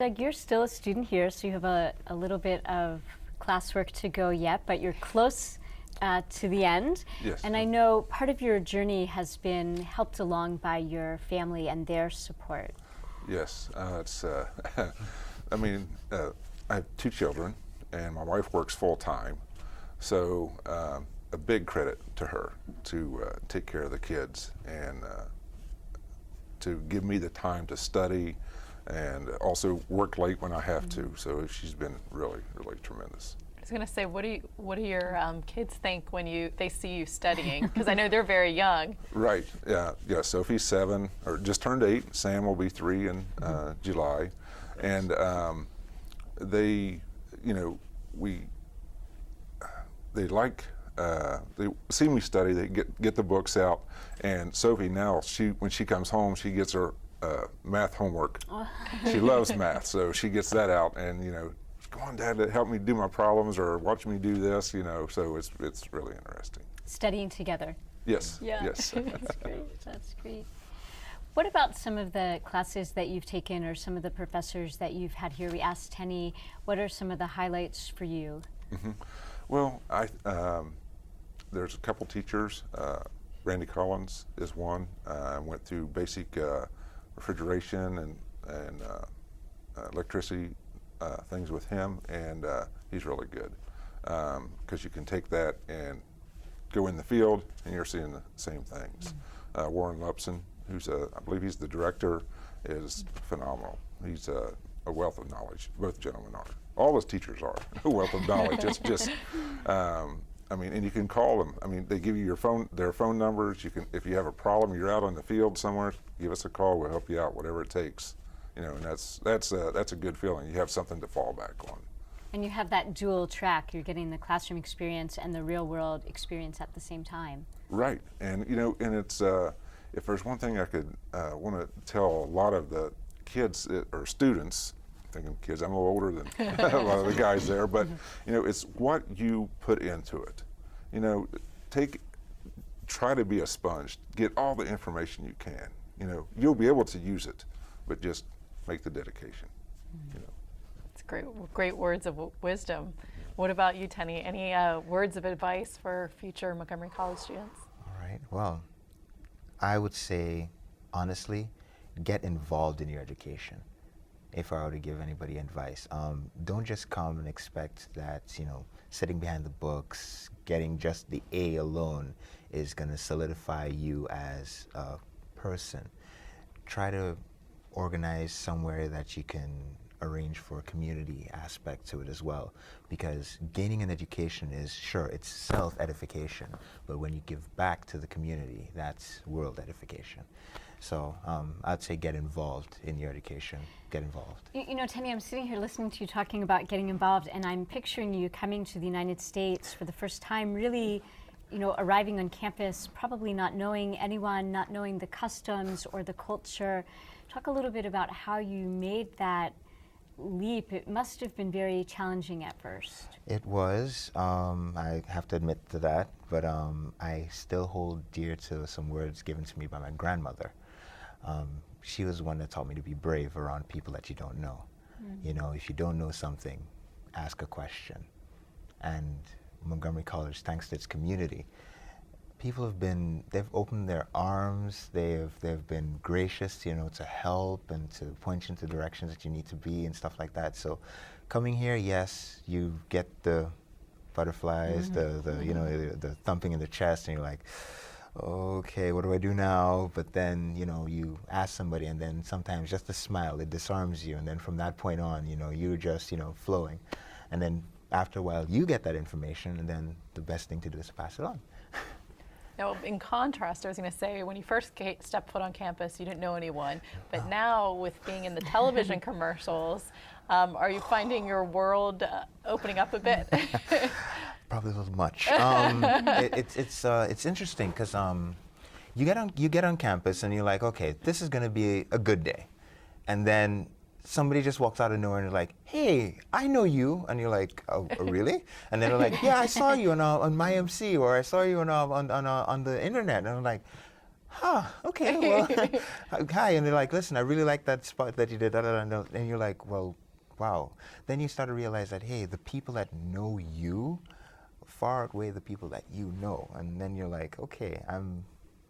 Doug, you're still a student here, so you have a little bit of classwork to go yet, but you're close to the end. Yes. And I know part of your journey has been helped along by your family and their support. Yes, I mean, I have 2 children, and my wife works full time, so a big credit to her to take care of the kids and to give me the time to study and also work late when I have to. So she's been really, really tremendous. I was going to say, what do your kids think when they see you studying? Because I know they're very young. Right. Yeah. Sophie's 7, or just turned 8. Sam will be 3 in July, and they, they like. They see me study. They get the books out, and Sophie now, when she comes home, she gets her math homework. She loves math, so she gets that out, and come on, Dad, help me do my problems, or watch me do this. So it's really interesting. Studying together. Yes. Yeah. Yes. That's great. That's great. What about some of the classes that you've taken, or some of the professors that you've had here? We asked Tenny, what are some of the highlights for you? Mm-hmm. Well, there's a couple teachers. Randy Collins is one. I went through basic refrigeration and electricity things with him, and he's really good because you can take that and go in the field and you're seeing the same things. Warren Lupson, who's I believe he's the director, is phenomenal. He's a wealth of knowledge. Both gentlemen are. All those teachers are a wealth of knowledge. It's just, and you can call them. They give you their phone numbers. You can, if you have a problem, you're out on the field somewhere, give us a call. We'll help you out, whatever it takes. And that's a good feeling. You have something to fall back on. And you have that dual track. You're getting the classroom experience and the real world experience at the same time. Right, and and it's if there's one thing I could want to tell a lot of the kids or students. Thinking kids, I'm a little older than a lot of the guys there, but it's what you put into it. Try to be a sponge. Get all the information you can. You'll be able to use it, but just make the dedication. It's great words of wisdom. What about you, Tenny? Any words of advice for future Montgomery College students? All right. Well, I would say, honestly, get involved in your education. If I were to give anybody advice, don't just come and expect that, sitting behind the books, getting just the A alone is going to solidify you as a person. Try to organize somewhere that you can arrange for a community aspect to it as well, because gaining an education is, sure, it's self-edification, but when you give back to the community, that's world edification. So I'd say get involved in your education, get involved. Tenny, I'm sitting here listening to you talking about getting involved, and I'm picturing you coming to the United States for the first time, really, arriving on campus, probably not knowing anyone, not knowing the customs or the culture. Talk a little bit about how you made that leap. It must have been very challenging at first. It was. I have to admit to that, but I still hold dear to some words given to me by my grandmother. She was the one that taught me to be brave around people that you don't know. If you don't know something, ask a question. And Montgomery College, thanks to its community, people they've opened their arms, they've been gracious, to help and to point you into directions that you need to be and stuff like that. So coming here, yes, you get the butterflies, the thumping in the chest, and you're like, okay, what do I do now? But then, you ask somebody, and then sometimes just a smile, it disarms you. And then from that point on, you're just, flowing. And then after a while, you get that information, and then the best thing to do is to pass it on. Now, in contrast, I was going to say, when you first stepped foot on campus, you didn't know anyone. But now, with being in the television commercials, are you finding your world opening up a bit? Probably a little much. It's interesting because you get on campus and you're like, okay, this is going to be a good day, and then somebody just walks out of nowhere and they're like, hey, I know you, and you're like, oh, really? And then they're like, yeah, I saw you on MyMC, or I saw you on the internet, and I'm like, Okay, well, hi. And they're like, listen, I really like that spot that you did. And you're like, well, wow. Then you start to realize that, hey, the people that know you far outweigh the people that you know. And then you're like, okay, I'm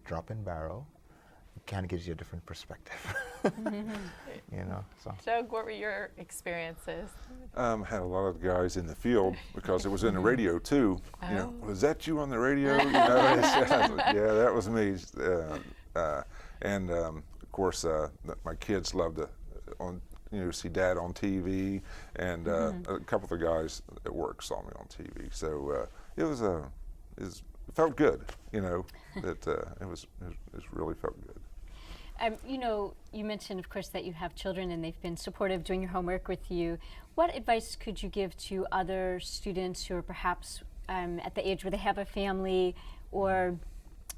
dropping barrel. It kind of gives you a different perspective. You know, so. Doug, what were your experiences? Had a lot of guys in the field because it was in the radio too. You know, was that you on the radio? You know, yeah, that was me. And of course, my kids loved to see Dad on TV, and a couple of the guys at work saw me on TV. So it felt good. You know, that it really felt good. You know, you mentioned, of course, that you have children and they've been supportive doing your homework with you. What advice could you give to other students who are perhaps at the age where they have a family or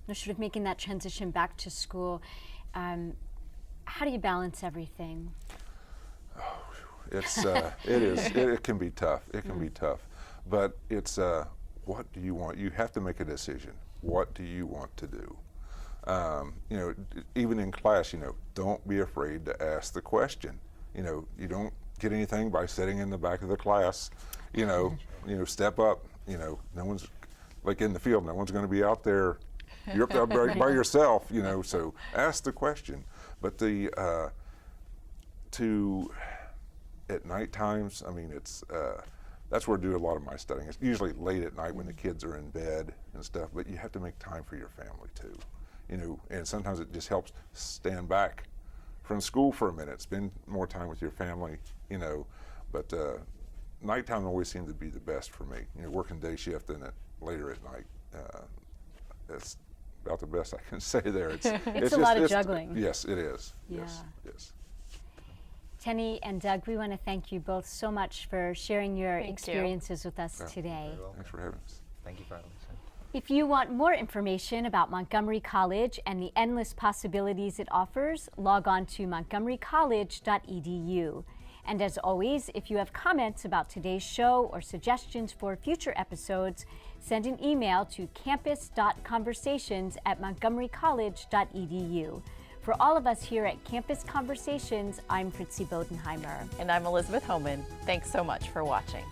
they're sort of making that transition back to school? How do you balance everything? It can be tough. It can be tough. But it's, what do you want? You have to make a decision. What do you want to do? You know, even in class, you know, don't be afraid to ask the question. You know, you don't get anything by sitting in the back of the class. You know, step up. You know, no one's, like in the field, no one's going to be out there. You're up there by yourself. You know, so ask the question. But at night times, I mean, it's that's where I do a lot of my studying. It's usually late at night when the kids are in bed and stuff. But you have to make time for your family too. You know, and sometimes it just helps stand back from school for a minute, spend more time with your family, you know. But nighttime always seemed to be the best for me. You know, working day shift and later at night, that's about the best I can say there. It's a lot of juggling. Yes, it is. Yeah. Yes. Tenny and Doug, we want to thank you both so much for sharing your Thank you. experiences with us today. Thanks for having us. Thank you for having us. If you want more information about Montgomery College and the endless possibilities it offers, log on to montgomerycollege.edu. And as always, if you have comments about today's show or suggestions for future episodes, send an email to campus.conversations@montgomerycollege.edu. For all of us here at Campus Conversations, I'm Fritzi Bodenheimer. And I'm Elizabeth Homan. Thanks so much for watching.